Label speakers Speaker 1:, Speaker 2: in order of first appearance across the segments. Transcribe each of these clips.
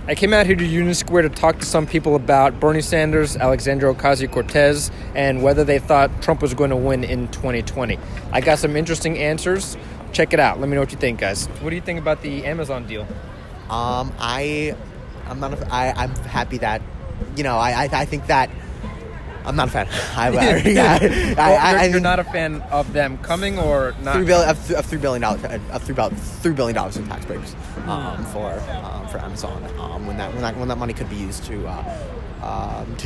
Speaker 1: I came out here to Union Square to talk to some people about Bernie Sanders, Alexandria Ocasio-Cortez, and whether they thought Trump was going to win in 2020. I got some interesting answers. Check it out. Let me know what you think, guys. What do you think about the Amazon deal?
Speaker 2: I'm happy that, I think that I'm not a fan.
Speaker 1: You're not a fan of them coming or not?
Speaker 2: $3 billion in tax breaks for Amazon. When that money could be used to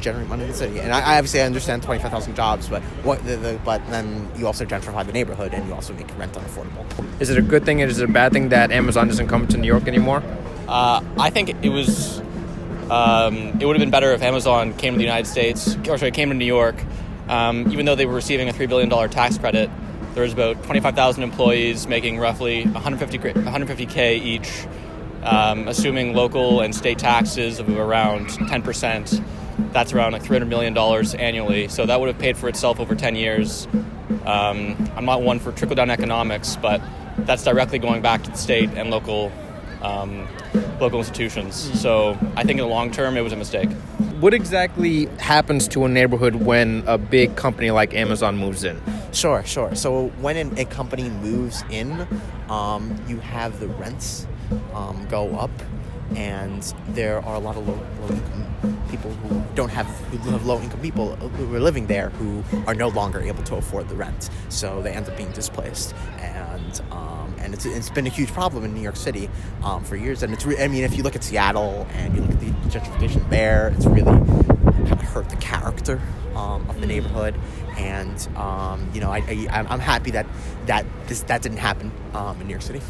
Speaker 2: generate money in the city. And I obviously understand 25,000 jobs, but but then you also gentrify the neighborhood and you also make rent unaffordable.
Speaker 1: Is it a good thing and is it a bad thing that Amazon doesn't come to New York anymore?
Speaker 3: I think it was. It would have been better if Amazon came to the United States, came to New York. Even though they were receiving a $3 billion tax credit, there was about 25,000 employees making roughly $150K each, assuming local and state taxes of around 10%. That's around like $300 million annually. So that would have paid for itself over 10 years. I'm not one for trickle-down economics, but that's directly going back to the state and local institutions. So I think in the long term, it was a mistake.
Speaker 1: What exactly happens to a neighborhood when a big company like Amazon moves in?
Speaker 2: Sure. So when a company moves in, you have the rents go up, and there are a lot of low-income people who have low-income people who are living there who are no longer able to afford the rent, so they end up being displaced. And it's been a huge problem in New York City for years. And if you look at Seattle and you look at the gentrification there, it's really kind of hurt the character of the neighborhood. And I'm happy that didn't happen in New York City.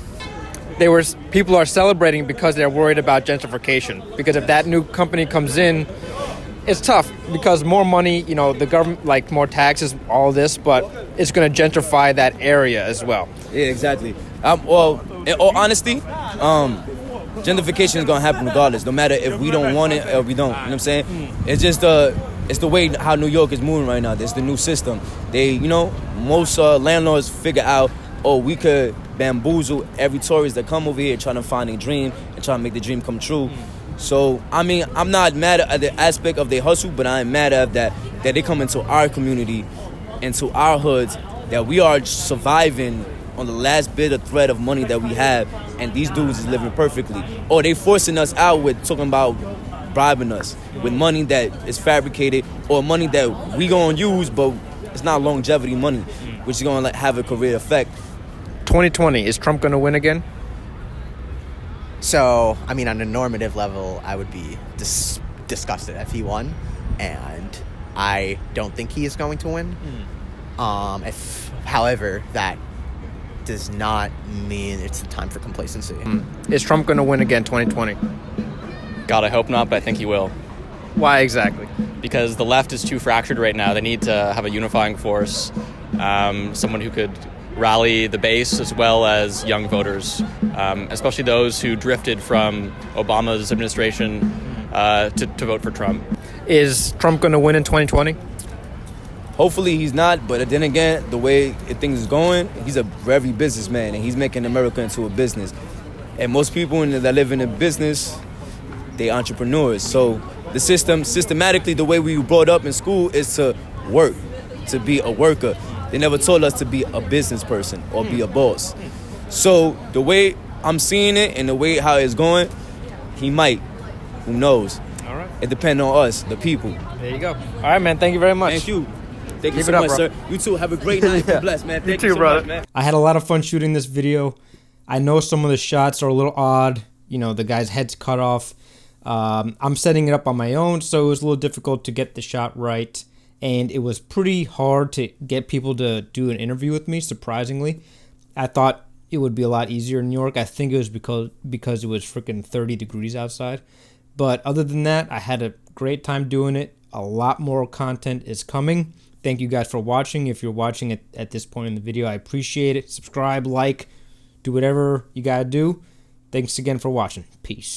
Speaker 1: People are celebrating because they're worried about gentrification. Because if that new company comes in, it's tough because more money, the government, like more taxes, all this, but it's going to gentrify that area as well.
Speaker 4: Yeah, exactly. Well, in all honesty, gentrification is going to happen regardless, no matter if we don't want it or we don't. You know what I'm saying? It's just it's the way how New York is moving right now. It's the new system. Most landlords figure out, we could bamboozle every tourist that come over here trying to find a dream and trying to make the dream come true. So, I'm not mad at the aspect of their hustle, but I'm mad at that they come into our community, into our hoods, that we are surviving on the last bit of thread of money that we have, and these dudes is living perfectly. Or they forcing us out with talking about bribing us with money that is fabricated or money that we gonna use, but it's not longevity money, which is gonna have a career effect.
Speaker 1: 2020, is Trump gonna win again?
Speaker 2: So, on a normative level, I would be disgusted if he won, and I don't think he is going to win. However, that does not mean it's the time for complacency.
Speaker 1: Is Trump going to win again 2020?
Speaker 3: God, I hope not, but I think he will.
Speaker 1: Why exactly?
Speaker 3: Because the left is too fractured right now. They need to have a unifying force, someone who could rally the base as well as young voters, especially those who drifted from Obama's administration to vote for Trump.
Speaker 1: Is Trump going to win in 2020?
Speaker 4: Hopefully he's not, but then again, the way things is going, he's a very businessman, and he's making America into a business. And most people that live in a business, they entrepreneurs. So the systematically, the way we were brought up in school is to work, to be a worker. They never told us to be a business person or be a boss. So the way I'm seeing it and the way how it's going, he might. Who knows?
Speaker 1: All right.
Speaker 4: It depends on us, the people.
Speaker 1: There you go. All right, man. Thank you very much.
Speaker 4: Thank you. Thank you so much, sir. You too. Have a great night. Be blessed, man. Thank you so much, man.
Speaker 1: I had a lot of fun shooting this video. I know some of the shots are a little odd. The guy's head's cut off. I'm setting it up on my own, so it was a little difficult to get the shot right. And it was pretty hard to get people to do an interview with me, surprisingly. I thought it would be a lot easier in New York. I think it was because it was freaking 30 degrees outside. But other than that, I had a great time doing it. A lot more content is coming. Thank you guys for watching. If you're watching it at this point in the video, I appreciate it. Subscribe, like, do whatever you gotta do. Thanks again for watching. Peace.